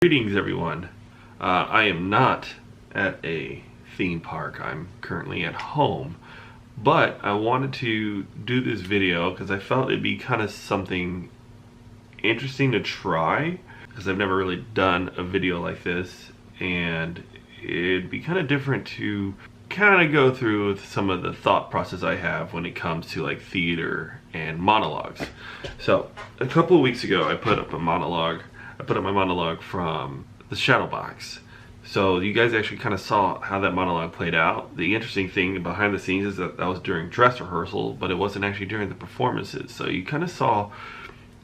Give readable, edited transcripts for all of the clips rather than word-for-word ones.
Greetings everyone. I am not at a theme park. I'm currently at home, but I wanted to do this video because I felt it'd be kind of something interesting to try, because I've never really done a video like this, and it'd be kind of different to kind of go through with some of the thought process I have when it comes to like theater and monologues. So a couple of weeks ago I put up my monologue from the shadow box. So you guys actually kind of saw how that monologue played out. The interesting thing behind the scenes is that was during dress rehearsal, but it wasn't actually during the performances. So you kind of saw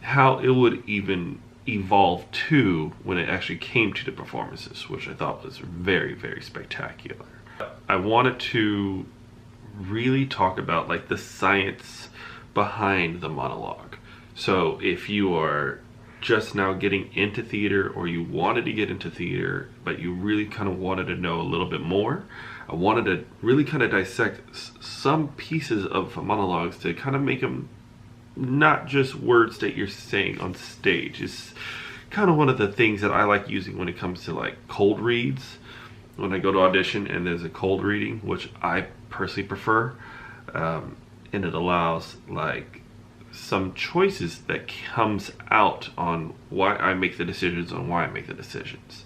how it would even evolve to when it actually came to the performances, which I thought was very, very spectacular. I wanted to really talk about like the science behind the monologue. So if you are just now getting into theater, or you wanted to get into theater but you really kind of wanted to know a little bit more, I wanted to really kind of dissect some pieces of monologues to kind of make them not just words that you're saying on stage. It's kind of one of the things that I like using when it comes to like cold reads. When I go to audition and there's a cold reading, which I personally prefer, and it allows like some choices that comes out on why I make the decisions on why I make the decisions.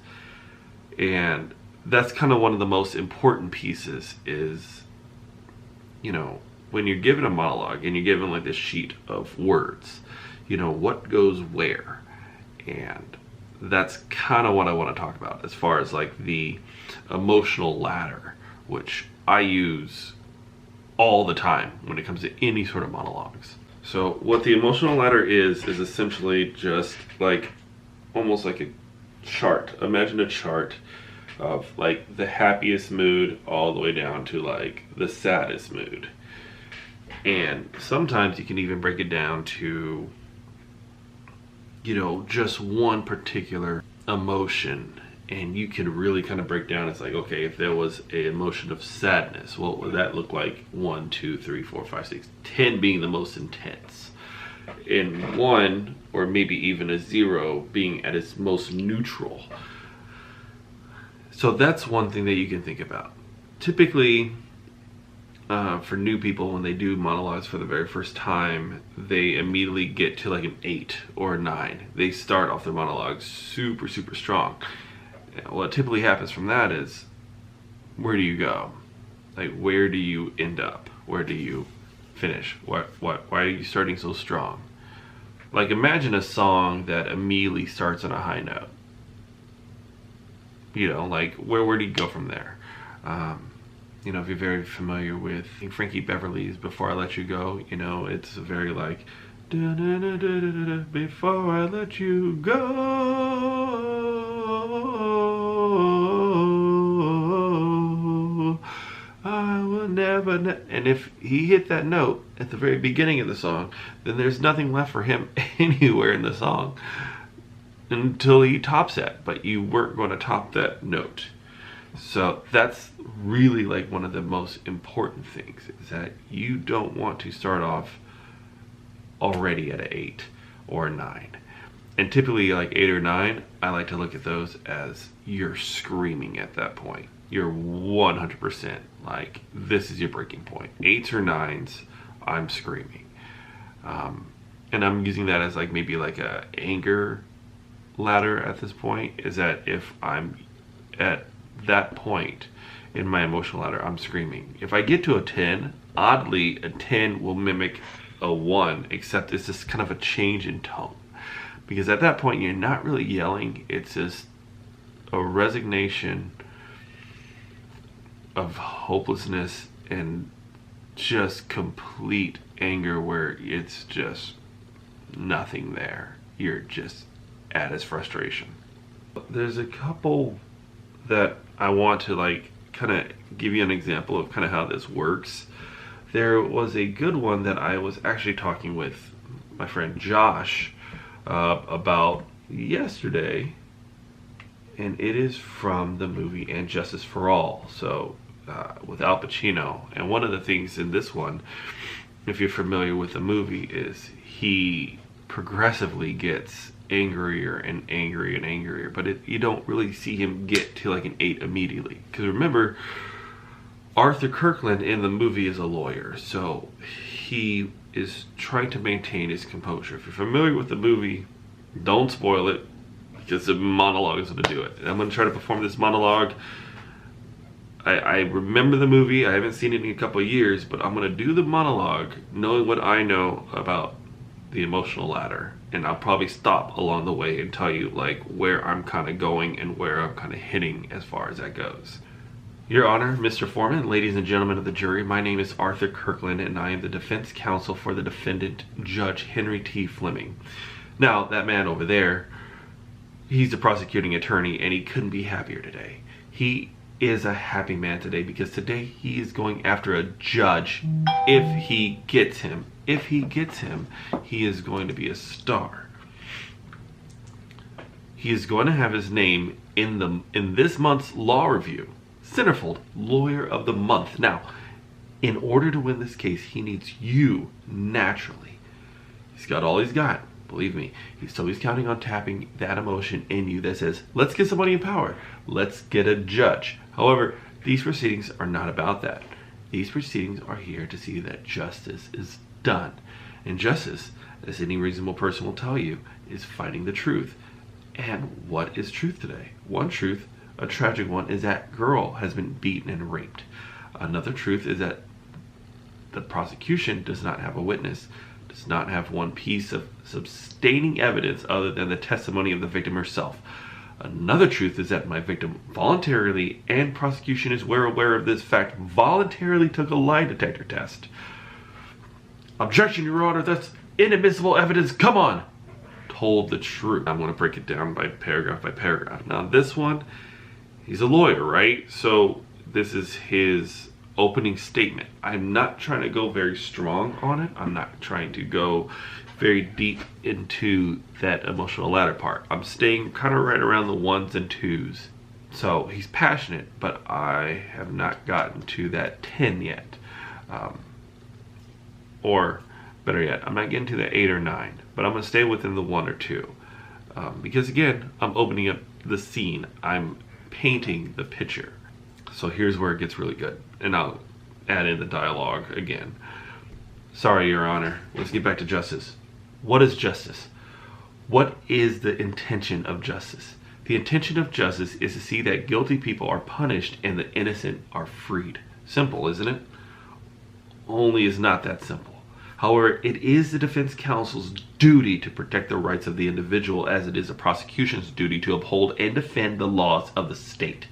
And that's kind of one of the most important pieces is, you know, when you're given a monologue and you're given like this sheet of words, you know, what goes where. And that's kind of what I want to talk about as far as like the emotional ladder, which I use all the time when it comes to any sort of monologues. So what the emotional ladder is essentially just like almost like a chart. Imagine a chart of like the happiest mood all the way down to like the saddest mood. And sometimes you can even break it down to, you know, just one particular emotion, and you can really kind of break down. It's like, okay, if there was an emotion of sadness, what would that look like? 1, 2, 3, 4, 5, 6, 10 being the most intense, and 1 or maybe even a 0 being at its most neutral. So that's one thing that you can think about. Typically, for new people, when they do monologues for the very first time, they immediately get to like an 8 or a 9. They start off their monologue super, super strong. What typically happens from that is, where do you go? Like, where do you end up? Where do you finish? Why are you starting so strong? Like, imagine a song that immediately starts on a high note. You know, like, where do you go from there? You know, if you're very familiar with Frankie Beverly's Before I Let You Go, you know, it's very like, before I let you go, I will never, and if he hit that note at the very beginning of the song, then there's nothing left for him anywhere in the song until he tops that, but you weren't going to top that note. So that's really like one of the most important things, is that you don't want to start off already at an 8 or a 9. And typically like 8 or 9, I like to look at those as you're screaming at that point. You're 100% like, this is your breaking point. 8s or 9s, I'm screaming. And I'm using that as like maybe like a anger ladder at this point, is that if I'm at that point in my emotional ladder, I'm screaming. If I get to a 10, oddly, a 10 will mimic a 1, except it's just kind of a change in tone. Because at that point, you're not really yelling, it's just a resignation of hopelessness and just complete anger, where it's just nothing there. You're just at its frustration. There's a couple that I want to like kind of give you an example of kind of how this works. There was a good one that I was actually talking with my friend Josh about yesterday, and it is from the movie And Justice for All, so with Al Pacino. And one of the things in this one, if you're familiar with the movie, is he progressively gets angrier and angrier and angrier, but you don't really see him get to like an 8 immediately. Because remember, Arthur Kirkland in the movie is a lawyer, so he is trying to maintain his composure. If you're familiar with the movie, don't spoil it, because the monologue is going to do it. And I'm going to try to perform this monologue. I remember the movie, I haven't seen it in a couple of years, but I'm going to do the monologue knowing what I know about the emotional ladder. And I'll probably stop along the way and tell you like where I'm kind of going and where I'm kind of hitting as far as that goes. Your Honor, Mr. Foreman, ladies and gentlemen of the jury, my name is Arthur Kirkland and I am the defense counsel for the defendant, Judge Henry T. Fleming. Now, that man over there, he's the prosecuting attorney and he couldn't be happier today. He is a happy man today because today he is going after a judge. If he gets him, he is going to be a star. He is going to have his name in this month's law review. Centerfold, Lawyer of the Month. Now, in order to win this case, he needs you naturally. He's got all he's got. Believe me, he's counting on tapping that emotion in you that says, let's get somebody in power. Let's get a judge. However, these proceedings are not about that. These proceedings are here to see that justice is done. And justice, as any reasonable person will tell you, is finding the truth. And what is truth today? One truth, a tragic one, is that girl has been beaten and raped. Another truth is that the prosecution does not have a witness, does not have one piece of sustaining evidence other than the testimony of the victim herself. Another truth is that my victim voluntarily, and prosecution is well aware of this fact, voluntarily took a lie detector test. Objection, Your Honor, that's inadmissible evidence. Come on. Told the truth. I'm going to break it down by paragraph. Now this one, he's a lawyer, right? So this is his opening statement. I'm not trying to go very strong on it. I'm not trying to go very deep into that emotional ladder part. I'm staying kind of right around the 1s and 2s. So he's passionate, but I have not gotten to that 10 yet. Or better yet, I'm not getting to the 8 or 9, but I'm going to stay within the 1 or 2. Because again, I'm opening up the scene. I'm painting the picture. So here's where it gets really good. And I'll add in the dialogue again. Sorry, Your Honor. Let's get back to justice. What is justice? What is the intention of justice? The intention of justice is to see that guilty people are punished and the innocent are freed. Simple, isn't it? Only is not that simple. However, it is the defense counsel's duty to protect the rights of the individual as it is the prosecution's duty to uphold and defend the laws of the state.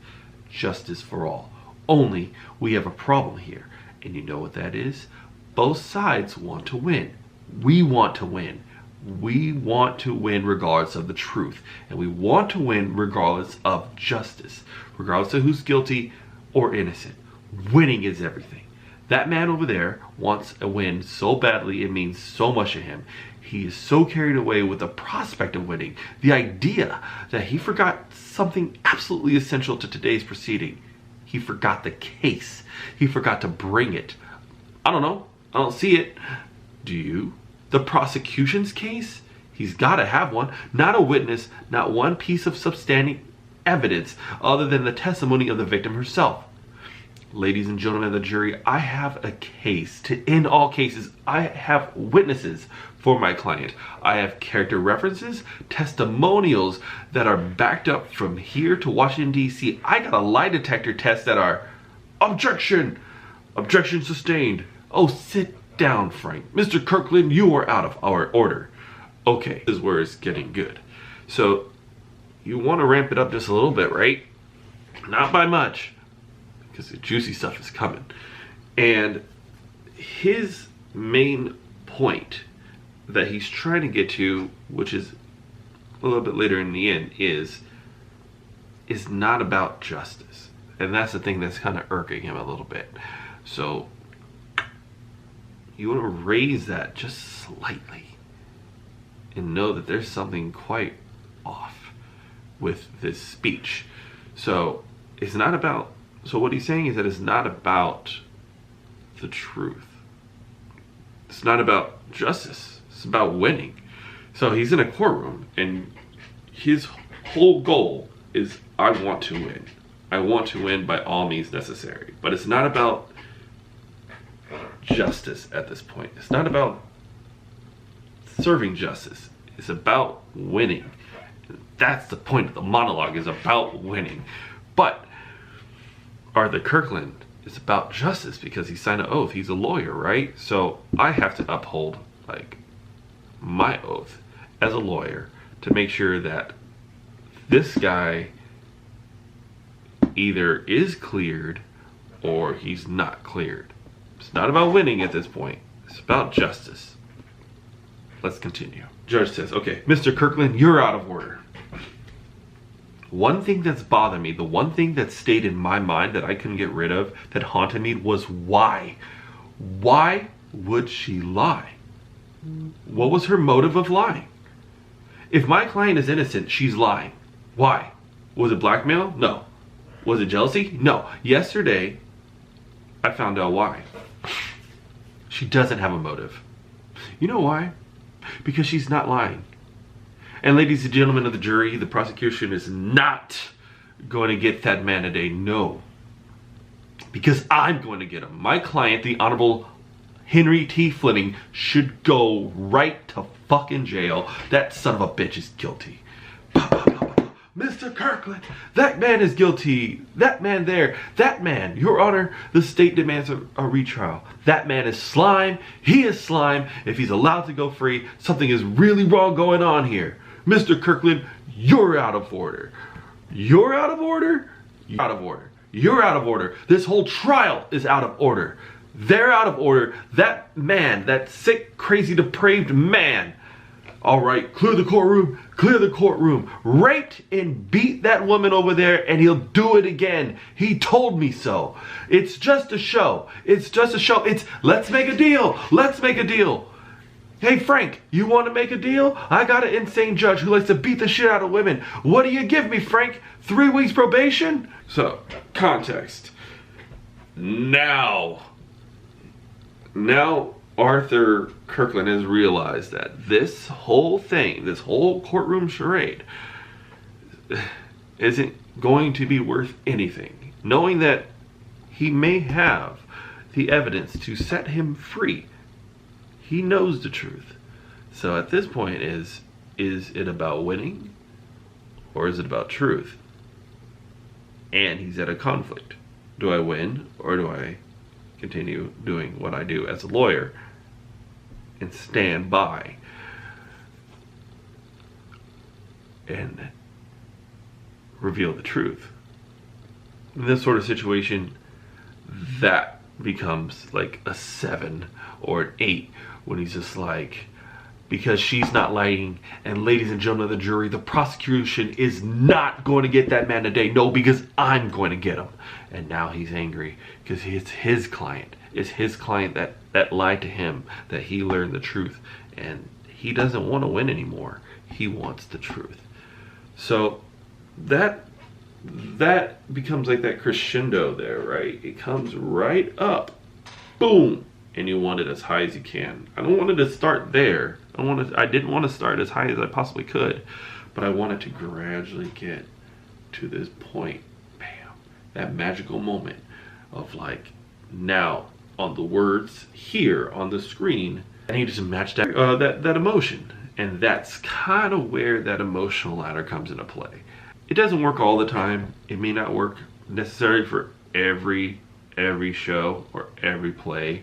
Justice for all. Only we have a problem here. And you know what that is? Both sides want to win. We want to win. We want to win regardless of the truth. And we want to win regardless of justice. Regardless of who's guilty or innocent. Winning is everything. That man over there wants a win so badly, it means so much to him. He is so carried away with the prospect of winning, the idea that he forgot something absolutely essential to today's proceeding. He forgot the case. He forgot to bring it. I don't know. I don't see it. Do you? The prosecution's case? He's got to have one. Not a witness, not one piece of substantive evidence other than the testimony of the victim herself. Ladies and gentlemen of the jury, I have a case. To end all cases, I have witnesses for my client. I have character references, testimonials that are backed up from here to Washington, D.C. I got a lie detector test that are objection, objection sustained. Oh, sit down, Frank. Mr. Kirkland, you are out of our order. Okay, this is where it's getting good. So you want to ramp it up just a little bit, right? Not by much, because the juicy stuff is coming. And his main point that he's trying to get to, which is a little bit later in the end, is not about justice. And that's the thing that's kind of irking him a little bit. So you want to raise that just slightly and know that there's something quite off with this speech. So it's not about, so what he's saying is that it's not about the truth. It's not about justice. It's about winning. So he's in a courtroom, and his whole goal is, I want to win. I want to win by all means necessary. But it's not about justice at this point. It's not about serving justice. It's about winning. That's the point of the monologue, is about winning. But Arthur Kirkland is about justice because he signed an oath. He's a lawyer, right? So I have to uphold like my oath as a lawyer to make sure that this guy either is cleared or he's not cleared. It's not about winning at this point. It's about justice. Let's continue. Judge says, okay, Mr. Kirkland, you're out of order. One thing that's bothered me, the one thing that stayed in my mind that I couldn't get rid of, that haunted me, was why? Why would she lie? What was her motive of lying? If my client is innocent, she's lying. Why? Was it blackmail? No. Was it jealousy? No. Yesterday, I found out why. She doesn't have a motive. You know why? Because she's not lying. And ladies and gentlemen of the jury, the prosecution is not going to get that man today. No. Because I'm going to get him. My client, the Honorable Henry T. Fleming, should go right to fucking jail. That son of a bitch is guilty. Mr. Kirkland, that man is guilty. That man there, that man, Your Honor, the state demands a retrial. That man is slime. He is slime. If he's allowed to go free, something is really wrong going on here. Mr. Kirkland, you're out of order. You're out of order? You're out of order. You're out of order. This whole trial is out of order. They're out of order. That man, that sick, crazy, depraved man. All right, clear the courtroom. Clear the courtroom. Raped and beat that woman over there, and he'll do it again. He told me so. It's just a show. It's just a show. It's, let's make a deal. Let's make a deal. Hey, Frank, you want to make a deal? I got an insane judge who likes to beat the shit out of women. What do you give me, Frank? 3 weeks probation? So, context. Now Arthur Kirkland has realized that this whole thing, this whole courtroom charade, isn't going to be worth anything. Knowing that he may have the evidence to set him free. He knows the truth. So at this point, is it about winning or is it about truth? And he's at a conflict. Do I win or do I continue doing what I do as a lawyer and stand by and reveal the truth? In this sort of situation, that becomes like a 7 or an 8 when he's just like, because she's not lying, and ladies and gentlemen of the jury, the prosecution is not going to get that man today. No, because I'm going to get him. And now he's angry because it's his client. It's his client that lied to him, that he learned the truth, and he doesn't want to win anymore. He wants the truth. So that becomes like that crescendo there, right? It comes right up, boom, and you want it as high as you can. I don't want it to start there. I didn't want to start as high as I possibly could, but I wanted to gradually get to this point, bam, that magical moment of like, now on the words here on the screen, I need to match that emotion, and that's kind of where that emotional ladder comes into play. It doesn't work all the time. It may not work necessarily for every show or every play.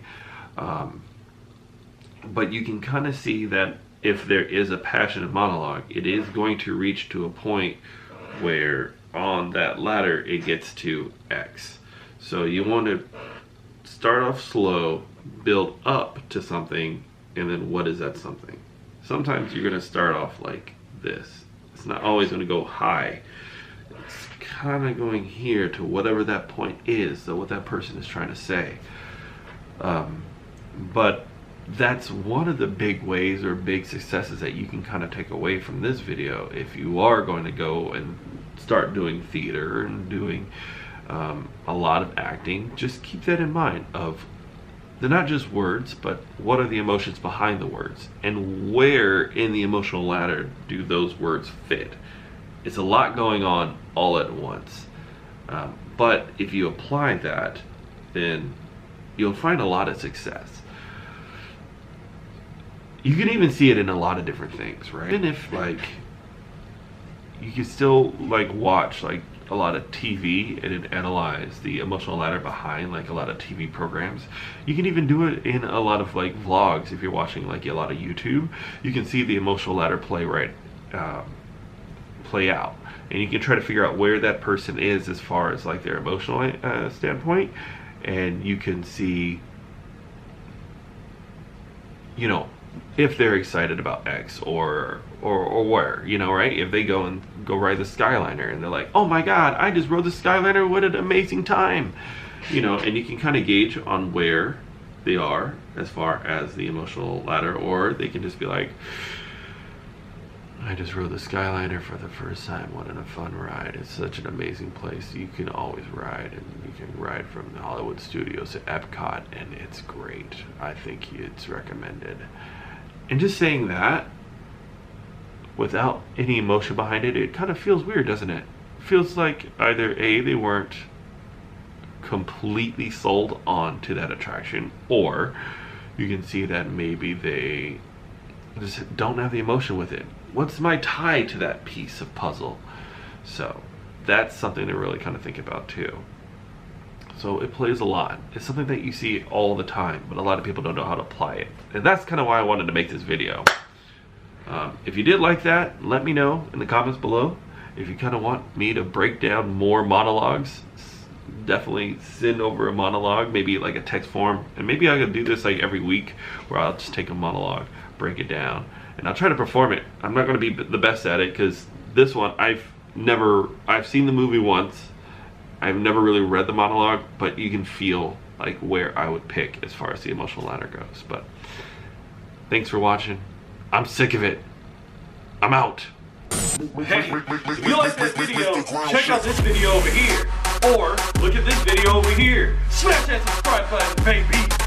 But you can kind of see that if there is a passionate monologue, it is going to reach to a point where on that ladder it gets to X. So you want to start off slow, build up to something, and then what is that something? Sometimes you're going to start off like this. It's not always going to go high. It's kind of going here to whatever that point is, so what that person is trying to say. But that's one of the big ways or big successes that you can kind of take away from this video if you are going to go and start doing theater and doing a lot of acting. Just keep that in mind of they're not just words, but what are the emotions behind the words? And where in the emotional ladder do those words fit? It's a lot going on all at once. But if you apply that, then you'll find a lot of success. You can even see it in a lot of different things, right? Even if like you can still like watch like a lot of TV and analyze the emotional ladder behind like a lot of TV programs. You can even do it in a lot of like vlogs. If you're watching like a lot of YouTube, you can see the emotional ladder play out, and you can try to figure out where that person is as far as like their emotional standpoint, and you can see, you know, if they're excited about X or where, you know, right? If they go ride the Skyliner and they're like, oh my god, I just rode the Skyliner, what an amazing time, you know, and you can kind of gauge on where they are as far as the emotional ladder. Or they can just be like, I just rode the Skyliner for the first time, what a fun ride, it's such an amazing place, you can always ride, and you can ride from the Hollywood Studios to Epcot, and it's great, I think it's recommended. And just saying that without any emotion behind it, it kind of feels weird, doesn't it? It feels like either A, they weren't completely sold on to that attraction, or you can see that maybe they just don't have the emotion with it. What's my tie to that piece of puzzle? So that's something to really kind of think about too. So it plays a lot. It's something that you see all the time, but a lot of people don't know how to apply it. And that's kind of why I wanted to make this video. If you did like that, let me know in the comments below. If you kind of want me to break down more monologues, definitely send over a monologue, maybe like a text form. And maybe I could do this like every week, where I'll just take a monologue, break it down, and I'll try to perform it. I'm not going to be the best at it, because this one I've seen the movie once. I've never really read the monologue, but you can feel like where I would pick as far as the emotional ladder goes. But thanks for watching. I'm sick of it. I'm out. Hey, if you like this video, check out this video over here. Or look at this video over here. Smash that subscribe button, baby.